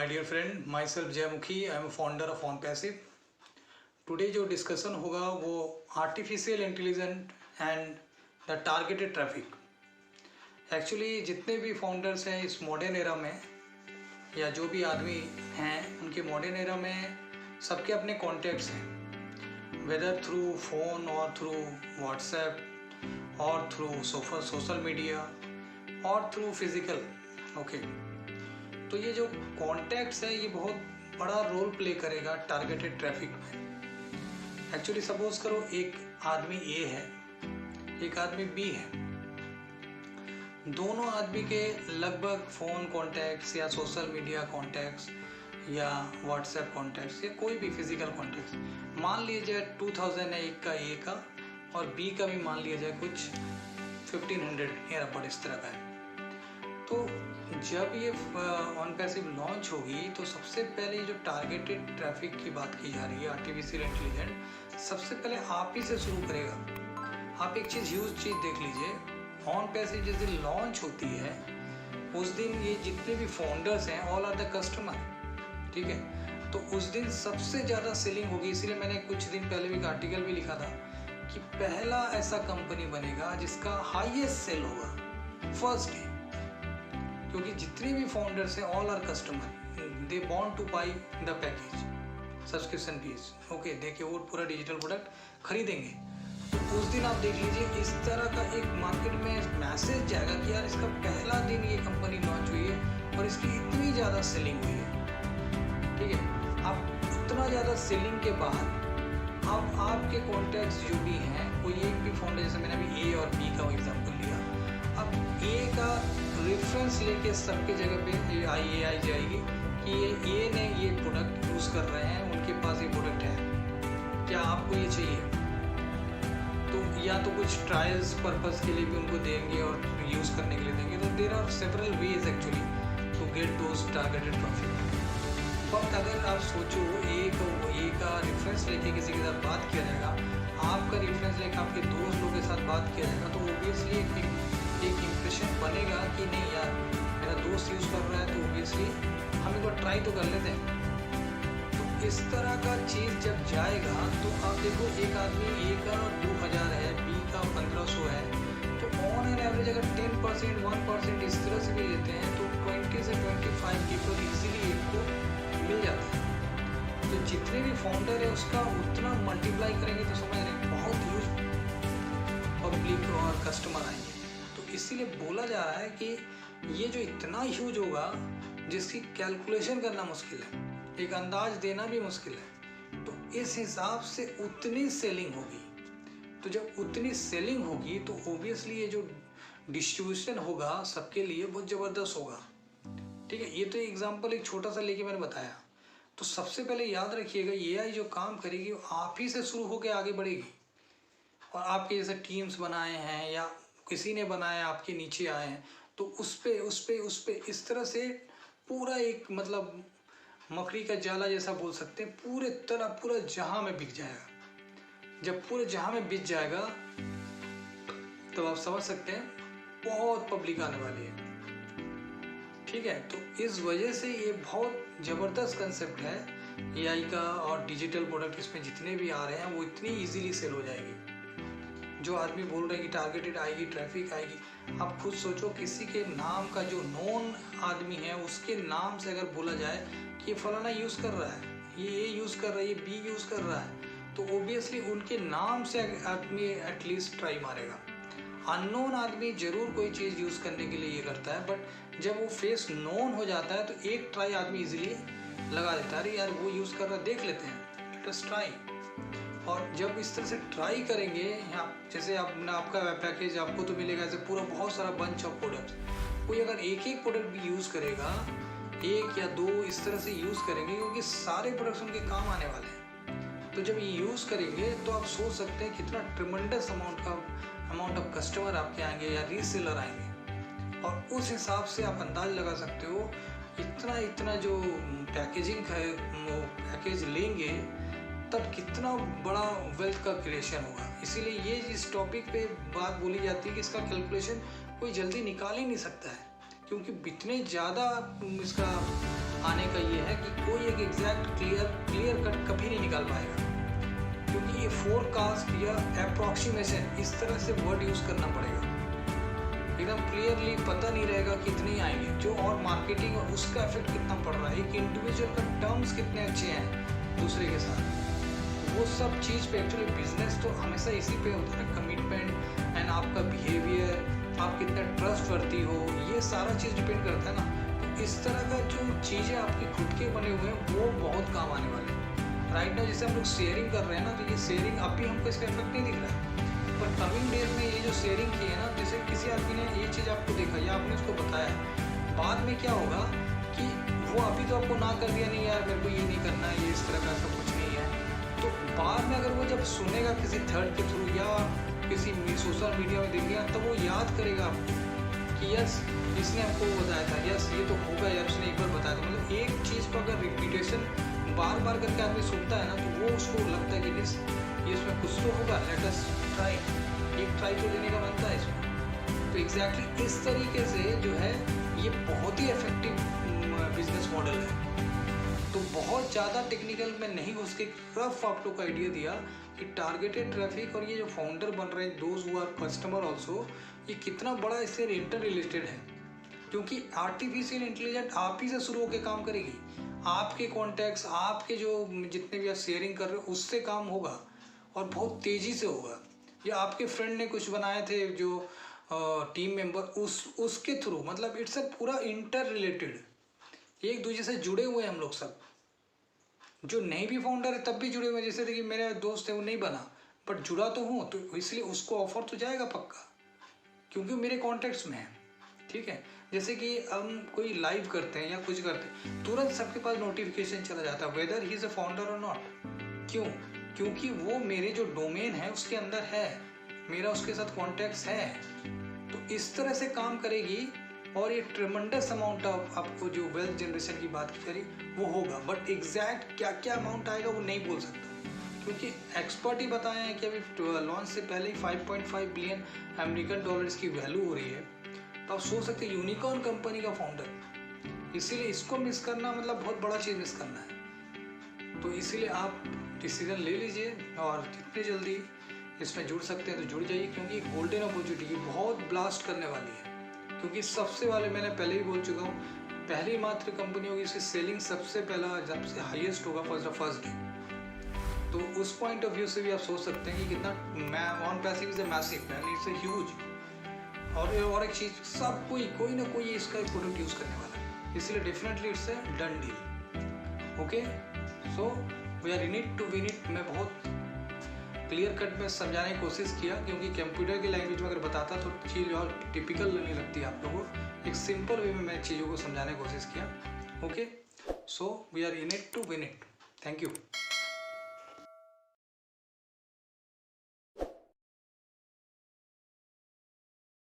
My dear friend, myself Jay Mukhi, I am a founder of OnPassive. Today जो discussion होगा वो artificial intelligent and the targeted traffic. Actually जितने भी founders हैं इस modern era में या जो भी आदमी हैं उनके मॉडर्न एरा में सबके अपने कॉन्टैक्ट्स हैं, वेदर थ्रू फ़ोन और थ्रू व्हाट्सएप और थ्रू सोशल मीडिया और थ्रू फिज़िकल। ओके, तो ये जो कॉन्टैक्ट्स है ये बहुत बड़ा रोल प्ले करेगा टारगेटेड ट्रैफिक में। एक्चुअली सपोज करो एक आदमी ए है, एक आदमी बी है, दोनों आदमी के लगभग फ़ोन कॉन्टैक्ट्स या सोशल मीडिया कॉन्टैक्ट्स या व्हाट्सएप कॉन्टैक्ट्स या कोई भी फिजिकल कॉन्टैक्ट्स मान लिया जाए 2000 है एक का ए का और बी का भी मान लिया जाए कुछ 1500 या रबड़ इस तरह का है। तो जब ये OnPassive लॉन्च होगी तो सबसे पहले जो टारगेटेड ट्रैफिक की बात की जा रही है आर्टिफिशियल इंटेलिजेंट सबसे पहले आप ही से शुरू करेगा। आप एक ह्यूज चीज़ देख लीजिए, OnPassive जिस दिन लॉन्च होती है उस दिन ये जितने भी फाउंडर्स हैं ऑल आर द कस्टमर, ठीक है। तो उस दिन सबसे ज़्यादा सेलिंग होगी। इसीलिए मैंने कुछ दिन पहले भी एक आर्टिकल भी लिखा था कि पहला ऐसा कंपनी बनेगा जिसका हाईएस्ट सेल होगा फर्स्ट डे, क्योंकि जितने भी फाउंडर्स हैं all are customer, they want to buy the package subscription fees. Okay, देखिए वो पूरा डिजिटल प्रोडक्ट खरीदेंगे। तो उस दिन आप देख लीजिए इस तरह का एक मार्केट में मैसेज जाएगा कि यार इसका पहला दिन ये कंपनी लॉन्च हुई है और इसकी इतनी ज़्यादा सेलिंग हुई है, ठीक है। अब इतना ज़्यादा सेलिंग के बाद अब आपके कॉन्टैक्ट्स जो भी हैं कोई एक भी फाउंडर, जैसे मैंने अभी ए और बी का एग्जाम्पल लिया, अब ए का रेफरेंस लेके सबके जगह पे आई जाएगी कि ये ने ये प्रोडक्ट यूज़ कर रहे हैं, उनके पास ये प्रोडक्ट है, क्या आपको ये चाहिए? तो या तो कुछ ट्रायल्स पर्पस के लिए भी उनको देंगे और यूज़ करने के लिए देंगे। तो there are several ways actually to get those targeted traffic. But अगर आप सोचो ए का रेफरेंस लेके किसी के साथ बात किया जाएगा, आपका रेफरेंस लेके आपके दोस्त लोगों के साथ बात किया जाएगा, तो ओबियसली एक इम्प्रेशन बनेगा कि नहीं यार मेरा दोस्त यूज़ कर रहा है तो ओबियसली हम एक बार ट्राई तो कर लेते हैं। तो इस तरह का चीज़ जब जाएगा तो आप देखो एक आदमी ए का 2000 है, बी का 1500 है, तो ऑन एन एवरेज अगर 10% 1% इस तरह से भी लेते हैं तो 20 से 25 पीपल ईजिली एक को मिल जाता है। तो जितने भी फाउंडर है उसका उतना मल्टीप्लाई करेंगे तो समझ रहे बहुत ह्यूज पब्लिक और कस्टमर आएंगे। तो इसीलिए बोला जा रहा है कि ये जो इतना ह्यूज होगा जिसकी कैलकुलेशन करना मुश्किल है, एक अंदाज देना भी मुश्किल है, तो इस हिसाब से उतनी सेलिंग होगी। तो जब उतनी सेलिंग होगी तो ओबियसली ये जो डिस्ट्रीब्यूशन होगा सबके लिए बहुत ज़बरदस्त होगा, ठीक है। ये तो एग्जांपल एक छोटा सा लेके मैंने बताया। तो सबसे पहले याद रखिएगा AI जो काम करेगी वो आप ही से शुरू होकर आगे बढ़ेगी, और आपके जैसे टीम्स बनाए हैं या किसी ने बनाया आपके नीचे आए हैं तो उस पे इस तरह से पूरा एक मतलब मकड़ी का जाला जैसा बोल सकते हैं, पूरा जहां में बिक जाएगा। जब पूरे जहां में बिक जाएगा तो आप समझ सकते हैं बहुत पब्लिक आने वाली है, ठीक है। तो इस वजह से ये बहुत ज़बरदस्त कंसेप्ट है AI का, और डिजिटल प्रोडक्ट इसमें जितने भी आ रहे हैं वो इतनी इजीली सेल हो जाएगी। जो आदमी बोल रहे हैं कि टारगेटेड आएगी, ट्रैफिक आएगी, आप खुद सोचो किसी के नाम का जो नॉन आदमी है उसके नाम से अगर बोला जाए कि ये फलाना यूज़ कर रहा है, ये यूज़ कर रहा है, ये बी यूज़ कर रहा है, तो ओबियसली उनके नाम से आदमी एटलीस्ट ट्राई मारेगा। अननोन आदमी जरूर कोई चीज़ यूज़ करने के लिए ये करता है, बट जब वो फेस नोन हो जाता है तो एक ट्राई आदमी इजीली लगा देता है, अरे यार वो यूज़ कर रहा है देख लेते हैं, लेट अस ट्राई। और जब इस तरह से ट्राई करेंगे, जैसे आपका पैकेज आपको तो मिलेगा ऐसे पूरा बहुत सारा बंच ऑफ प्रोडक्ट्स, कोई अगर एक प्रोडक्ट भी यूज़ करेगा, एक या दो इस तरह से यूज़ करेंगे, क्योंकि सारे प्रोडक्ट्स उनके काम आने वाले हैं। तो जब ये यूज़ करेंगे तो आप सोच सकते हैं कितना ट्रिमेंडस अमाउंट ऑफ कस्टमर आपके आएंगे या रीसेलर आएंगे, और उस हिसाब से आप अंदाज लगा सकते हो इतना जो पैकेजिंग है वो पैकेज लेंगे तब कितना बड़ा वेल्थ का क्रिएशन होगा। इसीलिए ये इस टॉपिक पे बात बोली जाती है कि इसका कैलकुलेशन कोई जल्दी निकाल ही नहीं सकता है, क्योंकि इतने ज़्यादा इसका आने का ये है कि कोई एक एग्जैक्ट क्लियर कट कभी नहीं निकाल पाएगा, क्योंकि ये फोरकास्ट या अप्रॉक्सीमेशन इस तरह से वर्ड यूज़ करना पड़ेगा। एकदम क्लियरली पता नहीं रहेगा कितने आएंगे जो, और मार्केटिंग और उसका इफेक्ट कितना पड़ रहा है, एक इंडिविजुअल का टर्म्स कितने अच्छे हैं दूसरे के साथ, वो सब चीज़ पे एक्चुअली बिजनेस तो हमेशा इसी पे होता है, कमिटमेंट एंड आपका बिहेवियर, आप कितने ट्रस्ट वर्ती हो, ये सारा चीज़ डिपेंड करता है ना। तो इस तरह का जो चीज़ें आपके खुद के बने हुए हैं वो बहुत काम आने वाले हैं। राइट नाउ जैसे हम लोग शेयरिंग कर रहे हैं ना, तो ये शेयरिंग अभी हमको इसका इफेक्ट नहीं दिख रहा है, पर कमिंग डेज में ये जो शेयरिंग की है ना, जैसे किसी आदमी ने ये चीज़ आपको देखा या आपने उसको बताया, बाद में क्या होगा कि वो अभी तो आपको ना कर दिया, नहीं यार मेरे को ये नहीं करना है, ये इस तरह का सब कुछ नहीं है, तो बाद में अगर वो जब सुनेगा किसी थर्ड के थ्रू या किसी सोशल मीडिया में देखेगा, तब वो याद करेगा आपको कि यस इसने हमको बताया था, यस ये तो होगा यार उसने एक बार बताया था। मतलब एक चीज़ को अगर रिपीटेशन बार बार करके आदमी सुनता है ना, तो वो उसको लगता है कि ये इसमें कुछ तो होगा, लेट अस ट्राई, एक ट्राई तो देने का बनता है इसमें। तो एग्जैक्टली इस तरीके से जो है ये बहुत ही इफेक्टिव बिजनेस मॉडल है। तो बहुत ज़्यादा टेक्निकल में नहीं घुस के रफ आप लोग को आइडिया दिया कि टारगेटेड ट्रैफिक और ये जो फाउंडर बन रहे हैं, those who are customer also, ये कितना बड़ा इससे इंटर रिलेटेड है, क्योंकि आर्टिफिशियल इंटेलिजेंस आप ही से शुरू होकर काम करेगी, आपके कॉन्टैक्ट्स, आपके जो जितने भी आप शेयरिंग कर रहे हो उससे काम होगा और बहुत तेज़ी से होगा। या आपके फ्रेंड ने कुछ बनाए थे जो टीम मेंबर, उसके थ्रू, मतलब इट्स अ पूरा इंटर रिलेटेड, एक दूसरे से जुड़े हुए हैं हम लोग सब। जो नहीं भी फाउंडर है तब भी जुड़े हुए हैं, जैसे देखिए मेरा दोस्त है वो नहीं बना बट जुड़ा तो हूँ, तो इसलिए उसको ऑफर तो जाएगा पक्का, क्योंकि मेरे कॉन्टेक्ट्स में है। ठीक है, जैसे कि हम कोई लाइव करते हैं या कुछ करते हैं, तुरंत सबके पास नोटिफिकेशन चला जाता है weather he is a founder और नॉट। क्यों? क्योंकि वो मेरे जो डोमेन है उसके अंदर है, मेरा उसके साथ कॉन्टेक्ट्स है। तो इस तरह से काम करेगी और ये ट्रेमेंडस अमाउंट ऑफ आपको जो वेल्थ जनरेशन की बात करी वो होगा, बट एग्जैक्ट क्या क्या अमाउंट आएगा वो नहीं बोल सकता, क्योंकि एक्सपर्ट ही बताए हैं कि अभी लॉन्च से पहले ही 5.5 बिलियन अमेरिकन डॉलर्स की वैल्यू हो रही है। तो आप सोच सकते हैं यूनिकॉर्न कंपनी का फाउंडर, इसीलिए इसको मिस करना मतलब बहुत बड़ा चीज़ मिस करना है। तो इसीलिए आप डिसीजन ले लीजिए और जितने जल्दी इसमें जुड़ सकते हैं तो जुड़ जाइए, क्योंकि गोल्डन अपॉर्चुनिटी बहुत ब्लास्ट करने वाली है। क्योंकि सबसे वाले मैंने पहले ही बोल चुका हूँ, पहली मात्र कंपनी होगी इसकी सेलिंग सबसे पहला सबसे हाईएस्ट होगा फर्स्ट डे। तो उस पॉइंट ऑफ व्यू से भी आप सोच सकते हैं कि कितना on passive is a massive and it's a huge. और एक चीज़, सब कोई ना कोई इसका एक प्रोडक्ट यूज़ करने वाला है, इसलिए definitely it's a done deal. Okay, so we are in it to win it. मैं बहुत क्लियर कट में समझाने की कोशिश किया, क्योंकि कंप्यूटर की लैंग्वेज में अगर बताता तो चीज़ और टिपिकल लगने लगती है आप लोगों को। एक सिंपल वे में मैं चीज़ों को समझाने की कोशिश किया। Okay, so we are in it to win it. Thank you.